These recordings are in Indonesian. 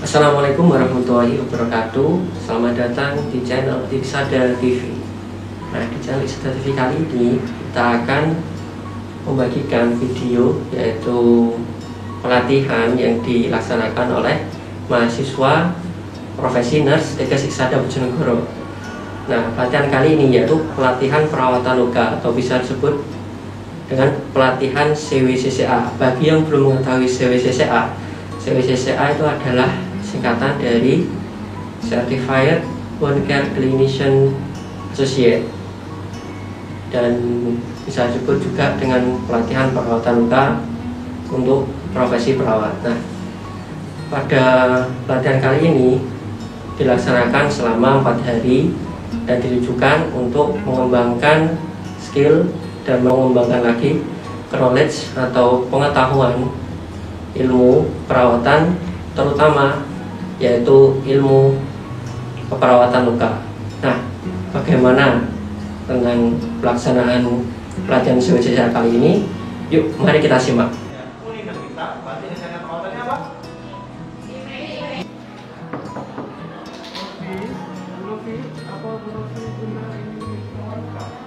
Assalamualaikum warahmatullahi wabarakatuh. Selamat datang di channel Iksada TV. Nah, di channel Iksada TV kali ini kita akan membagikan video yaitu pelatihan yang dilaksanakan oleh mahasiswa profesi nurse Tegas Iksada Bojonegoro. Nah, pelatihan kali ini yaitu pelatihan perawatan luka atau bisa disebut dengan pelatihan CWCCA. Bagi yang belum mengetahui CWCCA itu adalah singkatan dari Certified Wound Care Clinician Associate, dan bisa disebut juga dengan pelatihan perawatan luka untuk profesi perawat. Nah, pada pelatihan kali ini dilaksanakan selama 4 hari dan ditujukan untuk mengembangkan skill dan mengembangkan lagi knowledge atau pengetahuan ilmu perawatan, terutama yaitu ilmu keperawatan luka. Nah, bagaimana dengan pelaksanaan pelatihan CWCCA kali ini? Yuk, mari kita simak.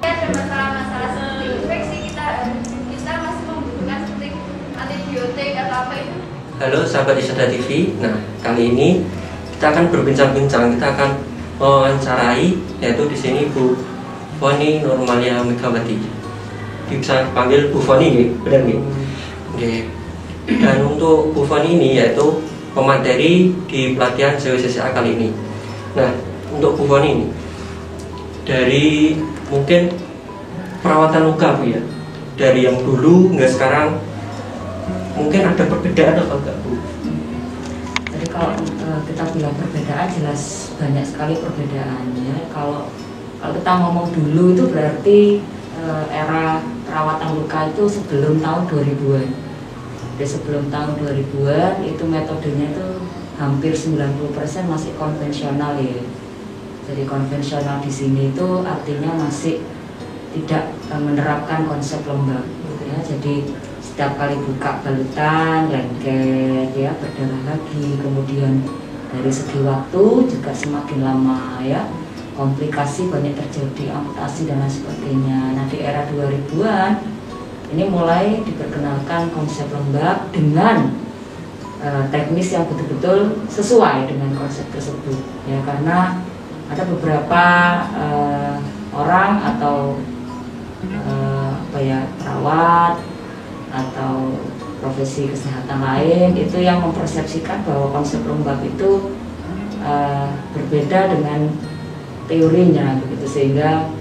Ada masalah-masalah seperti infeksi, kita masih membutuhkan seperti antibiotik atau apa itu. Halo sahabat Iksada TV. Nah, kali ini kita akan berbincang-bincang, kita akan mewawancarai yaitu di sini Bu Foni Nurmalia Megawati. Bisa panggil Bu Foni nggih, benar nggih? Nggih. Dan untuk Bu Foni ini yaitu pemateri di pelatihan CWCCA kali ini. Nah, untuk Bu Foni ini dari mungkin perawatan luka Bu ya. Dari yang dulu hingga sekarang mungkin ada perbedaan atau enggak Bu? Jadi kalau kita bilang perbedaan, jelas banyak sekali perbedaannya. Kalau kita ngomong dulu itu berarti era perawatan luka itu sebelum tahun 2000-an. Jadi sebelum tahun 2000-an itu metodenya itu hampir 90% masih konvensional ya. Jadi konvensional di sini itu artinya masih tidak menerapkan konsep lembab ya. Jadi setiap kali buka balutan, lengket ya, berdarah lagi. Kemudian dari segi waktu juga semakin lama ya, komplikasi banyak terjadi, amputasi dan lain sebagainya. Nah, di era 2000-an ini mulai diperkenalkan konsep lembab dengan teknis yang betul-betul sesuai dengan konsep tersebut ya, karena ada beberapa orang atau perawat atau profesi kesehatan lain itu yang mempersepsikan bahwa konsep lembab itu berbeda dengan teorinya begitu, sehingga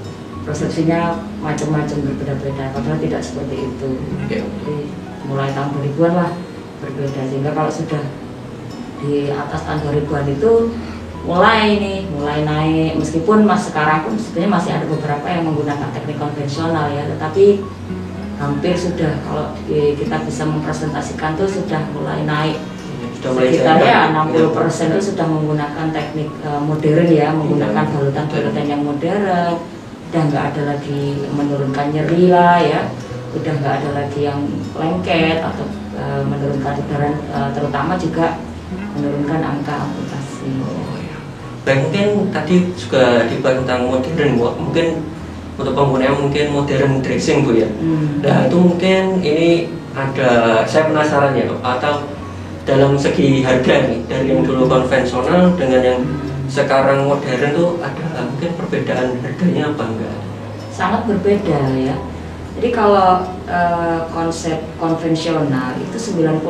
persepsinya macam-macam, berbeda-beda, padahal tidak seperti itu. Jadi mulai tahun 2000-an lah berbeda, sehingga kalau sudah di atas tahun 2000-an itu mulai naik, meskipun sekarang pun sebenarnya masih ada beberapa yang menggunakan teknik konvensional ya, tetapi hampir sudah, kalau kita bisa mempresentasikan tuh sudah mulai naik, sekitar ya 60% itu sudah menggunakan teknik modern ya, menggunakan balutan-balutan yang modern. Udah nggak ada lagi menurunkan nyeri lah ya, udah nggak ada lagi yang lengket atau menurunkan udara, terutama juga menurunkan angka amputasi. Baik, mungkin tadi juga dibahas tentang modern Bu. Mungkin untuk penggunaan mungkin modern dressing Bu ya. Nah, itu mungkin ini ada, saya penasaran ya, atau dalam segi harga nih, dari yang dulu konvensional dengan yang sekarang modern tuh ada mungkin perbedaan harganya apa enggak? Sangat berbeda ya. Jadi kalau konsep konvensional itu 90%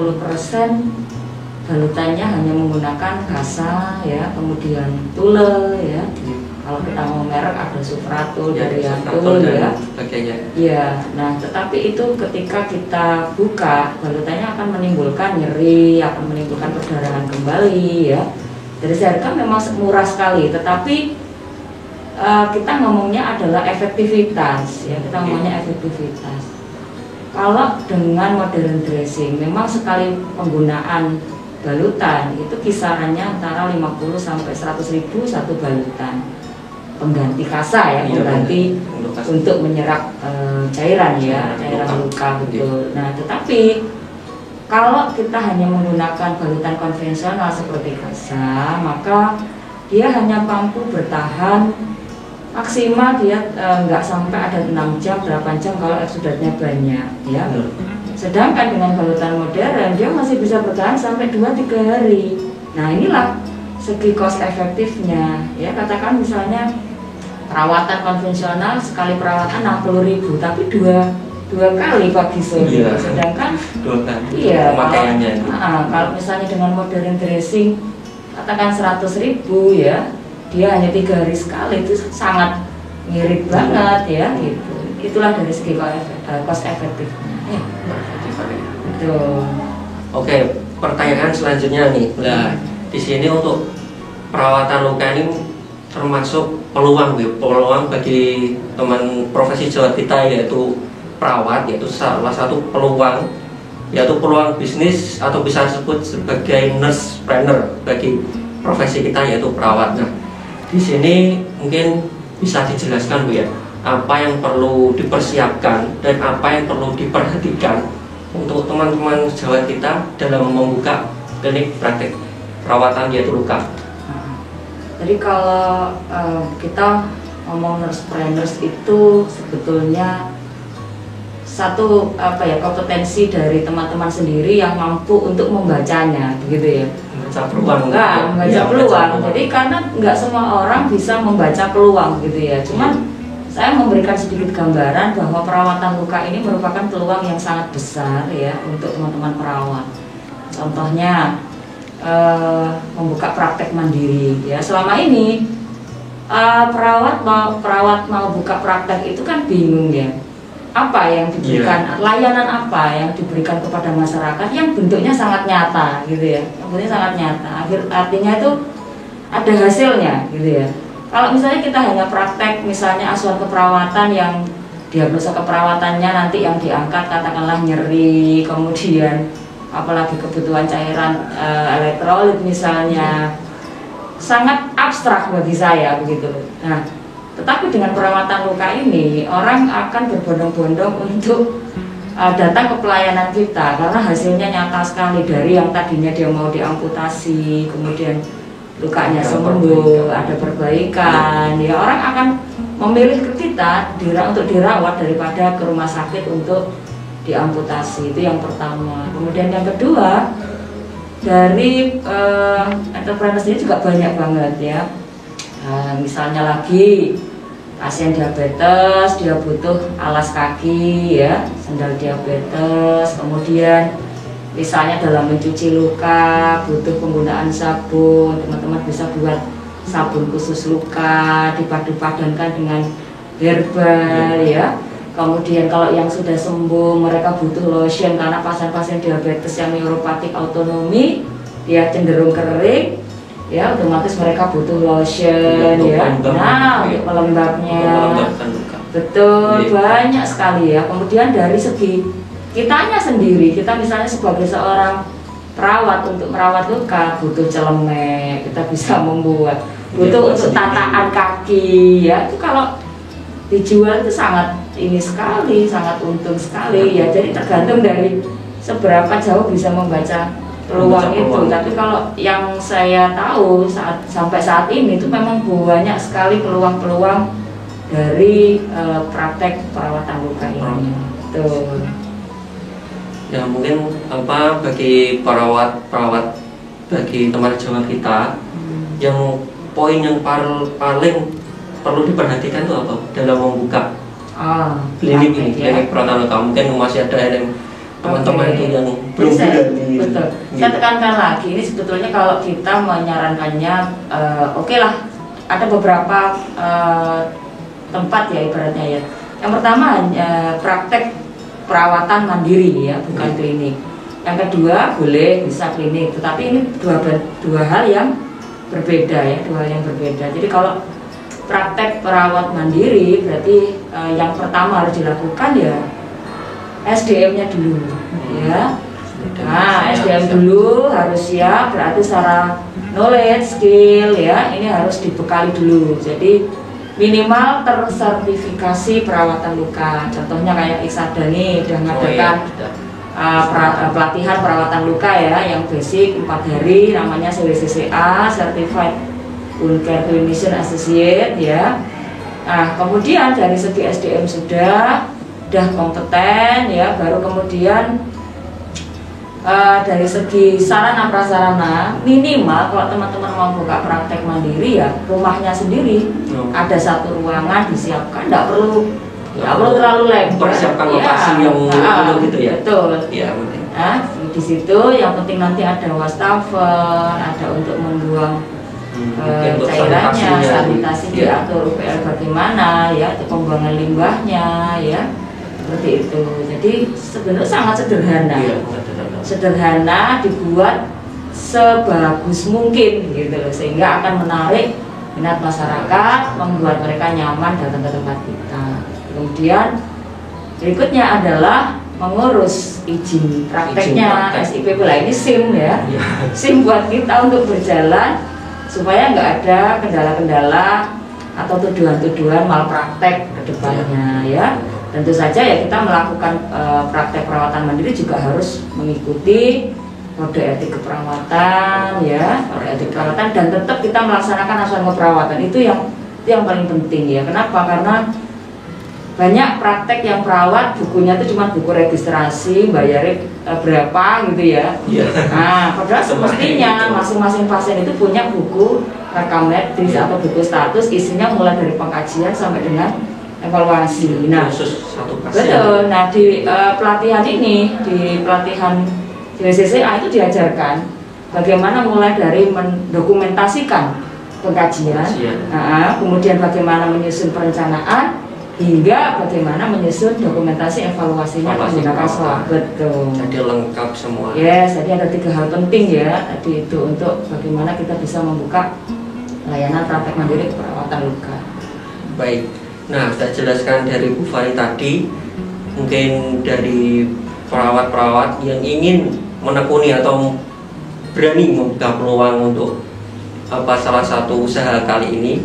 balutannya hanya menggunakan kasa ya, kemudian tule ya. Kalau kita mau merek ada Sufratul, Daryantul ya. Ya, nah tetapi itu ketika kita buka, balutannya akan menimbulkan nyeri, akan menimbulkan perdarahan kembali ya. Dari harga memang murah sekali, tetapi kita ngomongnya adalah efektivitas ya, kita ngomongnya efektivitas. Kalau dengan modern dressing, memang sekali penggunaan balutan itu kisarannya antara 50 sampai 100.000 satu balutan. Pengganti kasa ya, pengganti untuk menyerap cairan ya, cairan luka betul. Nah, tetapi Kalau kita hanya menggunakan balutan konvensional seperti kasa, maka dia hanya mampu bertahan maksimal dia nggak sampai ada 6 jam, 8 jam kalau eksudatnya banyak ya. Sedangkan dengan balutan modern dia masih bisa bertahan sampai 2-3 hari. Nah inilah segi cost efektifnya ya. Katakan misalnya perawatan konvensional sekali perawatan 60.000 tapi dua kali pagi sore. Iya. Sedangkan 2 kali iya, pemakaiannya itu. kalau misalnya dengan modern dressing katakan 100.000 ya, dia hanya 3 hari sekali, itu sangat mirip banget ya gitu. Itulah dari segi cost efektifnya. Betul. Oke, pertanyaan selanjutnya nih. Nah, di sini untuk perawatan luka ini termasuk peluang bagi teman profesi jawat kita, yaitu perawat, yaitu salah satu peluang, yaitu peluang bisnis atau bisa disebut sebagai nurse trainer bagi profesi kita, yaitu perawat. Nah, di sini mungkin bisa dijelaskan Bu ya, apa yang perlu dipersiapkan dan apa yang perlu diperhatikan untuk teman-teman sejawat kita dalam membuka klinik praktik perawatan yaitu luka. Jadi kalau kita ngomong nurse trainers itu sebetulnya satu kompetensi dari teman-teman sendiri yang mampu untuk membacanya, begitu ya. Membaca peluang. Membaca peluang. Jadi karena nggak semua orang bisa membaca peluang, gitu ya. Cuman saya memberikan sedikit gambaran bahwa perawatan luka ini merupakan peluang yang sangat besar ya untuk teman-teman perawat. Contohnya membuka praktek mandiri ya. Selama ini perawat mau buka praktek itu kan bingung ya. Apa yang diberikan, layanan apa yang diberikan kepada masyarakat yang bentuknya sangat nyata gitu ya. Bentuknya sangat nyata. Artinya itu ada hasilnya gitu ya. Kalau misalnya kita hanya praktek misalnya asuhan keperawatan yang diagnosa keperawatannya nanti yang diangkat katakanlah nyeri, kemudian apalagi kebutuhan cairan elektrolit misalnya, sangat abstrak bagi saya begitu. Nah, tetapi dengan perawatan luka ini orang akan berbondong-bondong untuk datang ke pelayanan kita karena hasilnya nyata sekali. Dari yang tadinya dia mau diamputasi kemudian lukanya sembuh, ada perbaikan, ya orang akan memilih ke kita untuk dirawat daripada ke rumah sakit untuk diamputasi. Itu yang pertama. Kemudian yang kedua, dari entrepreneur ini juga banyak banget ya. Misalnya lagi pasien diabetes, dia butuh alas kaki ya, sandal diabetes. Kemudian misalnya dalam mencuci luka butuh penggunaan sabun, teman-teman bisa buat sabun khusus luka dipadu-padankan dengan herbal ya. Kemudian kalau yang sudah sembuh mereka butuh lotion karena pasien-pasien diabetes yang neuropatik autonomi dia cenderung kering ya, otomatis mereka butuh lotion ya. Nah, untuk pelembabnya betul banyak sekali ya. Kemudian dari segi kitanya sendiri, kita misalnya sebagai seorang perawat untuk merawat luka butuh celemek, kita bisa membuat, butuh untuk tataan kaki ya. Itu kalau dijual itu sangat ini sekali, sangat untung sekali ya. Jadi tergantung dari seberapa jauh bisa membaca peluang itu. Tapi kalau yang saya tahu sampai saat ini itu memang banyak sekali peluang-peluang dari praktek perawatan luka ini. Tuh. Ya mungkin bagi perawat bagi teman sejawat kita yang poin yang paling perlu diperhatikan itu apa dalam membuka klinik ini, klinik perawatan luka. Mungkin masih ada yang teman-teman itu yang belum berani. Betul. Saya tekankan lagi, ini sebetulnya kalau kita menyarankannya, oke lah, ada beberapa tempat ya ibaratnya ya. Yang pertama praktek perawatan mandiri ya, bukan klinik. Yang kedua boleh bisa klinik, tetapi ini dua hal yang berbeda ya, Jadi kalau praktek perawat mandiri berarti yang pertama harus dilakukan ya SDM-nya dulu ya. Nah, SDM dulu harus siap, berarti secara knowledge, skill ya, ini harus dibekali dulu. Jadi minimal tersertifikasi perawatan luka. Contohnya kayak Iksada nih udah mengadakan pelatihan perawatan luka ya, yang basic 4 hari, namanya CWCCA, Certified Wound Care Clinician Associate ya. Nah, kemudian dari segi SDM sudah kompeten ya, baru kemudian dari segi sarana prasarana minimal kalau teman-teman mau buka praktek mandiri ya rumahnya sendiri ada satu ruangan disiapkan, nggak perlu terlalu lebar. Persiapkan lokasi yang gitu ya. Betul. Ya, nah, di situ yang penting nanti ada wastafel, ada untuk membuang cairannya, sanitasi diatur UPL bagaimana ya, pembuangan limbahnya ya, seperti itu. Jadi sebenarnya sangat sederhana. Sederhana dibuat sebagus mungkin gitu loh, sehingga akan menarik minat masyarakat, membuat mereka nyaman datang ke tempat kita. Kemudian berikutnya adalah mengurus izin prakteknya, SIP pula ini SIM ya, SIM buat kita untuk berjalan supaya nggak ada kendala-kendala atau tuduhan-tuduhan malpraktek ke depannya ya. Tentu saja ya kita melakukan praktek perawatan mandiri juga harus mengikuti kode etik keperawatan ya, kode etik perawatan, dan tetap kita melaksanakan asuhan keperawatan. Itu yang paling penting ya. Kenapa? Karena banyak praktek yang perawat bukunya itu cuma buku registrasi, bayarin berapa gitu ya. Nah, padahal semestinya masing-masing pasien itu punya buku rekam medis atau buku status, isinya mulai dari pengkajian sampai dengan evaluasi. Nah, betul. Nah, di pelatihan ini, di pelatihan CWCCA itu diajarkan bagaimana mulai dari mendokumentasikan pengkajian, kemudian bagaimana menyusun perencanaan, hingga bagaimana menyusun dokumentasi evaluasinya menggunakan swab. Betul. Jadi lengkap semua. Yes, jadi ada 3 hal penting ya tadi itu untuk bagaimana kita bisa membuka layanan praktek mandiri perawatan luka. Baik. Nah, saya jelaskan dari Bu Fani tadi, mungkin dari perawat-perawat yang ingin menekuni atau berani membuka peluang untuk salah satu usaha kali ini,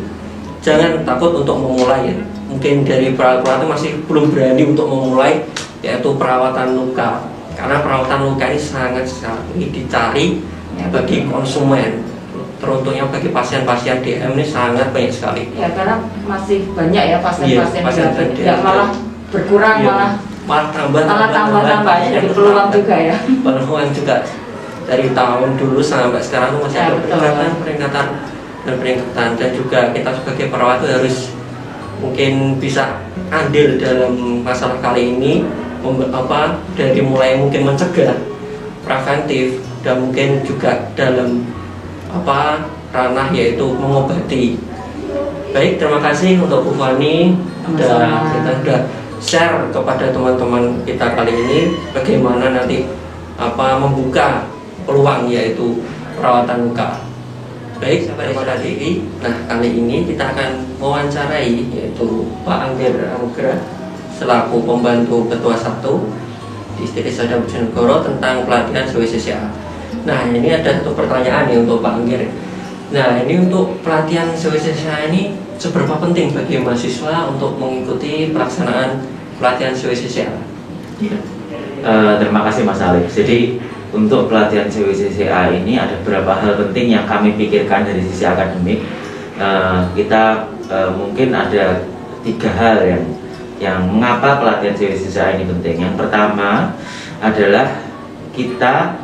jangan takut untuk memulai ya. Mungkin dari perawat-perawat itu masih belum berani untuk memulai, yaitu perawatan luka, karena perawatan luka ini sangat sekali dicari bagi konsumen, teruntuknya bagi pasien-pasien DM ini sangat banyak sekali ya, karena masih banyak ya pasien-pasien tidak malah berkurang, malah tambah jadi peluang juga ya, peluang juga dari tahun dulu sampai sekarang itu masih ada peningkatan dan juga kita sebagai perawat itu harus mungkin bisa andil dalam masalah kali ini, dari mulai mungkin mencegah, preventif, dan mungkin juga dalam ranah yaitu mengobati. Baik, terima kasih untuk Bu Fani dan kita sudah share kepada teman-teman kita kali ini bagaimana nanti membuka peluang yaitu perawatan luka. Baik, sahabat tadi. Nah, kali ini kita akan mewawancarai yaitu Pak Anggir Anugrah selaku pembantu ketua 1 di Istri Sada Bojonegoro tentang pelatihan CWCCA. Nah, ini ada satu pertanyaan nih untuk Pak Anggir. Nah, ini untuk pelatihan CWCCA ini seberapa penting bagi mahasiswa untuk mengikuti pelaksanaan pelatihan CWCCA? Terima kasih Mas Alif. Jadi untuk pelatihan CWCCA ini ada beberapa hal penting yang kami pikirkan dari sisi akademik. Kita mungkin ada 3 hal yang mengapa pelatihan CWCCA ini penting. Yang pertama adalah kita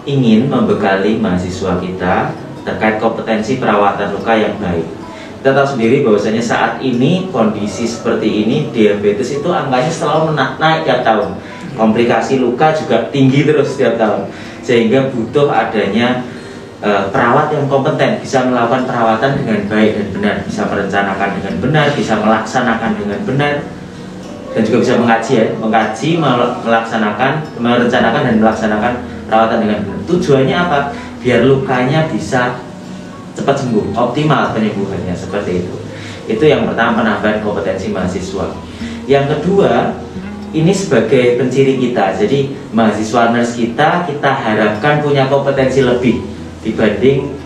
ingin membekali mahasiswa kita terkait kompetensi perawatan luka yang baik. Kita tahu sendiri bahwasanya saat ini kondisi seperti ini, diabetes itu angkanya selalu naik tiap tahun. Komplikasi luka juga tinggi terus setiap tahun, sehingga butuh adanya perawat yang kompeten, bisa melakukan perawatan dengan baik dan benar, bisa merencanakan dengan benar, bisa melaksanakan dengan benar, dan juga bisa mengkaji, merencanakan dan melaksanakan perawatan dengan benar. Tujuannya apa? Biar lukanya bisa cepat sembuh, optimal penyembuhannya, seperti itu. Itu yang pertama, penambahan kompetensi mahasiswa. Yang kedua, ini sebagai penciri kita. Jadi mahasiswa nurse kita harapkan punya kompetensi lebih dibanding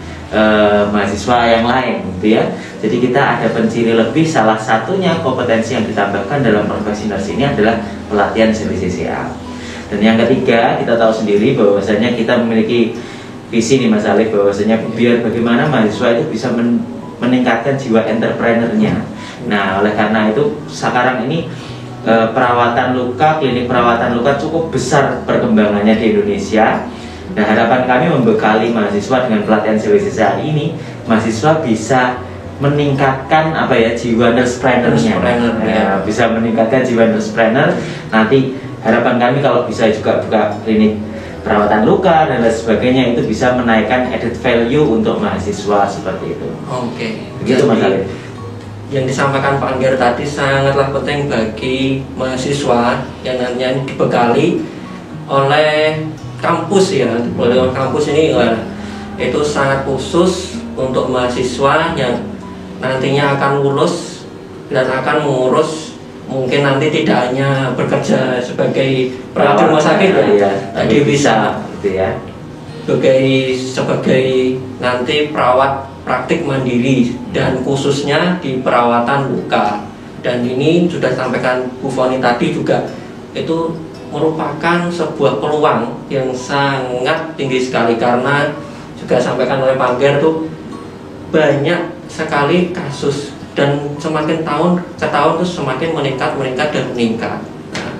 mahasiswa yang lain, gitu ya. Jadi kita ada penciri lebih. Salah satunya kompetensi yang ditambahkan dalam profesi nurse ini adalah pelatihan CWCCA. Dan yang ketiga, kita tahu sendiri bahwasanya kita memiliki visi nih Mas Alif, bahwasanya biar bagaimana mahasiswa itu bisa meningkatkan jiwa entrepreneurnya. Nah, oleh karena itu sekarang ini perawatan luka, klinik perawatan luka cukup besar perkembangannya di Indonesia. Nah, harapan kami membekali mahasiswa dengan pelatihan CWCCA ini, mahasiswa bisa meningkatkan jiwa entrepreneurnya, bisa meningkatkan jiwa entrepreneur. Nanti harapan kami kalau bisa juga buka klinik perawatan luka dan lain sebagainya, itu bisa menaikkan added value untuk mahasiswa seperti itu. Oke. Begitu Mas Alif. Yang disampaikan Pak Angger tadi sangatlah penting bagi mahasiswa yang nantinya dibekali oleh kampus ya. Oleh kampus ini itu sangat khusus untuk mahasiswa yang nantinya akan lulus dan akan mengurus, mungkin nanti tidak hanya bekerja sebagai perawat rumah sakit ya, tadi bisa gitu ya, sebagai nanti perawat praktik mandiri dan khususnya di perawatan luka. Dan ini sudah disampaikan Bu Foni tadi juga, itu merupakan sebuah peluang yang sangat tinggi sekali, karena juga disampaikan oleh Pak Angger tuh banyak sekali kasus dan semakin tahun ke tahun terus semakin meningkat dan meningkat. Nah,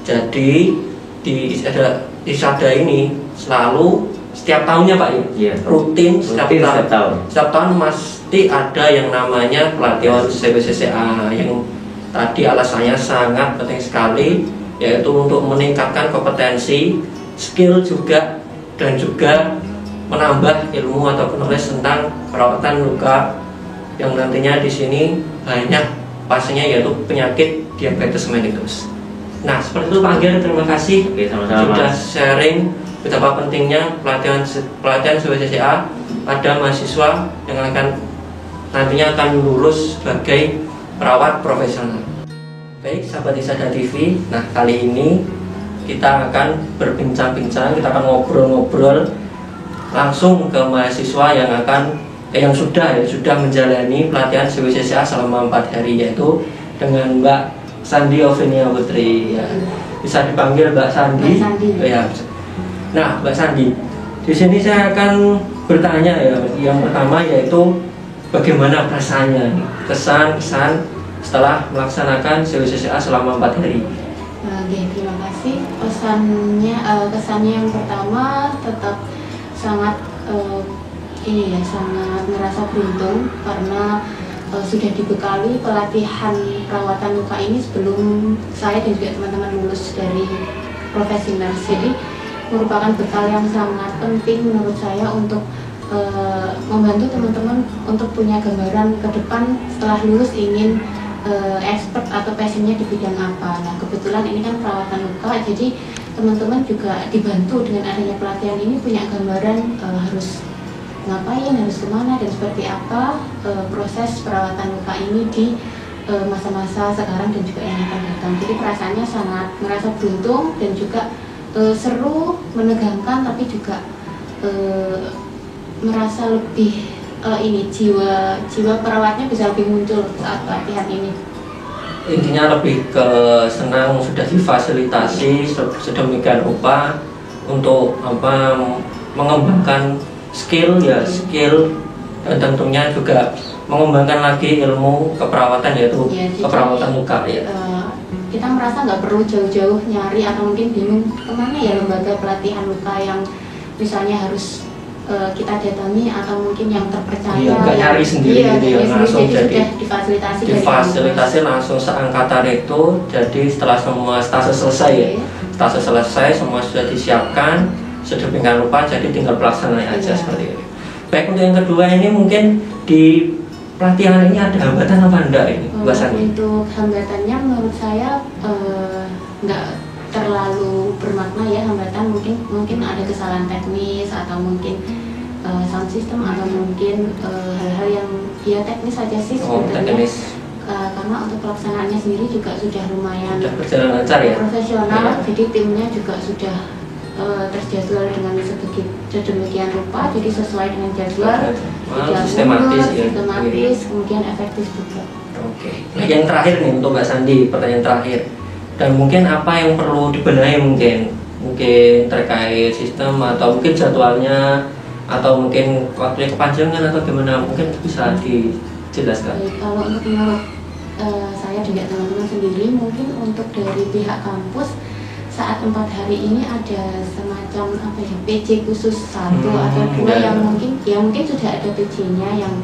jadi di ISADA ini selalu setiap tahunnya Pak ya, rutin setiap tahun pasti ada yang namanya pelatihan CWCCA, yang tadi alasannya sangat penting sekali, yaitu untuk meningkatkan kompetensi, skill juga, dan juga menambah ilmu atau knowledge tentang perawatan luka yang nantinya di sini banyak pasiennya, yaitu penyakit diabetes mellitus. Nah, seperti itu Pak Angger, terima kasih. Oke, sama-sama, sudah Mas. sharing betapa pentingnya pelatihan CWCCA pada mahasiswa yang nantinya akan lulus sebagai perawat profesional. Baik, sahabat ISADA TV. Nah, kali ini kita akan berbincang-bincang, kita akan ngobrol-ngobrol langsung ke mahasiswa yang sudah menjalani pelatihan CWCCA selama 4 hari, yaitu dengan Mbak Sandi Ovenia Putri ya. Bisa dipanggil Mbak Sandi. Ya. Nah, Mbak Sandi, di sini saya akan bertanya ya. Yang pertama yaitu bagaimana perasaannya, kesan setelah melaksanakan CWCCA selama 4 hari. Oke, terima kasih. Kesannya yang pertama tetap sangat sangat merasa beruntung karena sudah dibekali pelatihan perawatan luka ini sebelum saya dan juga teman-teman lulus dari profesi nurse. Jadi merupakan bekal yang sangat penting menurut saya untuk membantu teman-teman untuk punya gambaran ke depan setelah lulus ingin expert atau passionnya di bidang apa. Nah, kebetulan ini kan perawatan luka, jadi teman-teman juga dibantu dengan adanya pelatihan ini punya gambaran harus ngapain, harus kemana, dan seperti apa proses perawatan luka ini di masa-masa sekarang dan juga yang akan datang. Jadi perasaannya sangat merasa beruntung dan juga seru, menegangkan, tapi juga merasa lebih jiwa perawatnya bisa lebih muncul saat pelatihan ini. Intinya lebih ke senang sudah difasilitasi sedemikian rupa untuk mengembangkan skill dan tentunya juga mengembangkan lagi ilmu keperawatan, yaitu keperawatan luka ya. Kita merasa nggak perlu jauh-jauh nyari atau mungkin bingung kemana ya lembaga pelatihan luka yang misalnya harus kita datangi atau mungkin yang terpercaya. Iya, nggak nyari sendiri gitu ya, langsung jadi difasilitasi langsung seangkatan itu. Jadi setelah semua stase selesai ya, stase selesai semua sudah disiapkan sedemikian rupa, jadi tinggal pelaksanaan aja seperti itu. Baik, untuk yang kedua ini mungkin di pelatihan ini ada hambatan apa enggak ini? Untuk hambatannya menurut saya nggak terlalu bermakna ya hambatan, mungkin ada kesalahan teknis atau mungkin sound system atau mungkin hal-hal yang teknis saja sih sebetulnya. Karena untuk pelaksanaannya sendiri juga sudah lumayan berjalan lancar ya, profesional, jadi timnya juga sudah terjadwal dengan sedemikian rupa, jadi sesuai dengan jadwal, sistematis, kemudian efektif juga. Oke. Nah, yang terakhir nih untuk Mbak Sandi, pertanyaan terakhir. dan mungkin apa yang perlu dibenahi, mungkin terkait sistem atau mungkin jadwalnya atau mungkin waktunya kepanjangan atau gimana, mungkin bisa dijelaskan. Baik, kalau untuk menurut saya dan teman-teman sendiri, mungkin untuk dari pihak kampus saat 4 hari ini ada semacam apa ya, PJ khusus 1 atau 2 yang mungkin sudah ada PJ-nya yang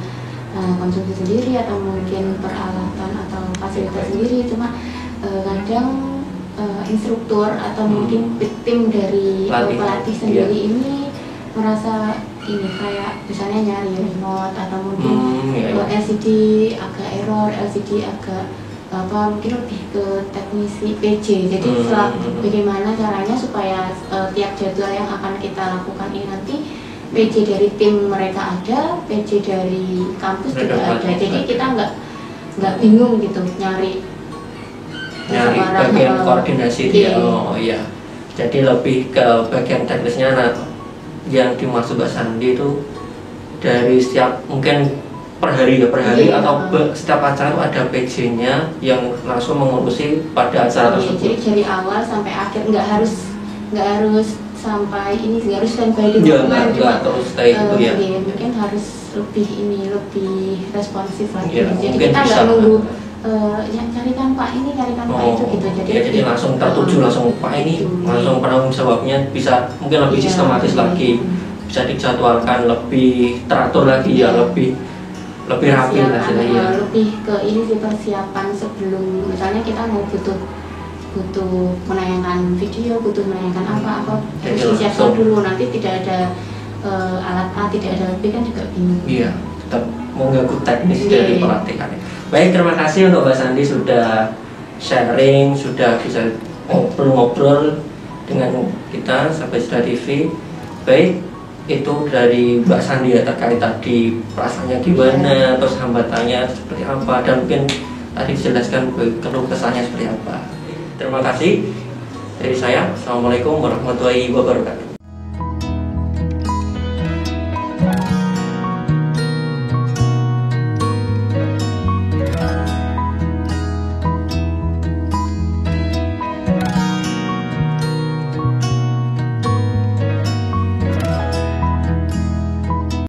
konsumsi sendiri atau mungkin peralatan atau fasilitas sendiri, cuma kadang instruktur atau mungkin tim dari pelatih sendiri ini merasa ini kayak misalnya nyari remote atau mungkin LCD agak error, LCD agak apa, mungkin lebih ke teknisi PJ. Jadi bagaimana caranya supaya tiap jadwal yang akan kita lakukan ini nanti PJ dari tim mereka ada, PJ dari kampus juga ada. Jadi kita nggak bingung gitu nyari bagian koordinasi dia. Oh iya. Jadi lebih ke bagian teknisnya. Nah, yang dimaksud Mbak Sandi itu dari setiap mungkin per hari atau setiap acara itu ada PJ-nya yang langsung mengurusi pada acara tersebut. Jadi dari awal sampai akhir nggak harus sampai ini, nggak harus standby di rumah. Nggak terus stay gitu ya. Mungkin harus lebih responsif lagi. Ya, jadi kita nggak nunggu yang carikan Pak ini, carikan Pak itu gitu. Jadi langsung tertuju, langsung Pak ini, langsung penanggung jawabnya bisa mungkin lebih sistematis lagi, bisa dijadwalkan lebih teratur lagi ya, lebih rapi lah istilahnya. Lebih ke ini sih, persiapan sebelum misalnya kita mau butuh menayangkan video, butuh menayangkan apa harus disiapkan dulu, nanti tidak ada alat A, tidak ada B kan juga bingung. Iya, tetap mengganggu teknis dari pelatihan. Baik, terima kasih untuk Mbak Sandi sudah sharing, sudah bisa ngobrol dengan kita sampai Sudah TV. Baik, itu dari Mbak Sandi ya, terkait tadi perasaannya gimana, terus hambatannya seperti apa, dan mungkin tadi dijelaskan keluh kesahnya seperti apa. Terima kasih dari saya. Assalamualaikum warahmatullahi wabarakatuh.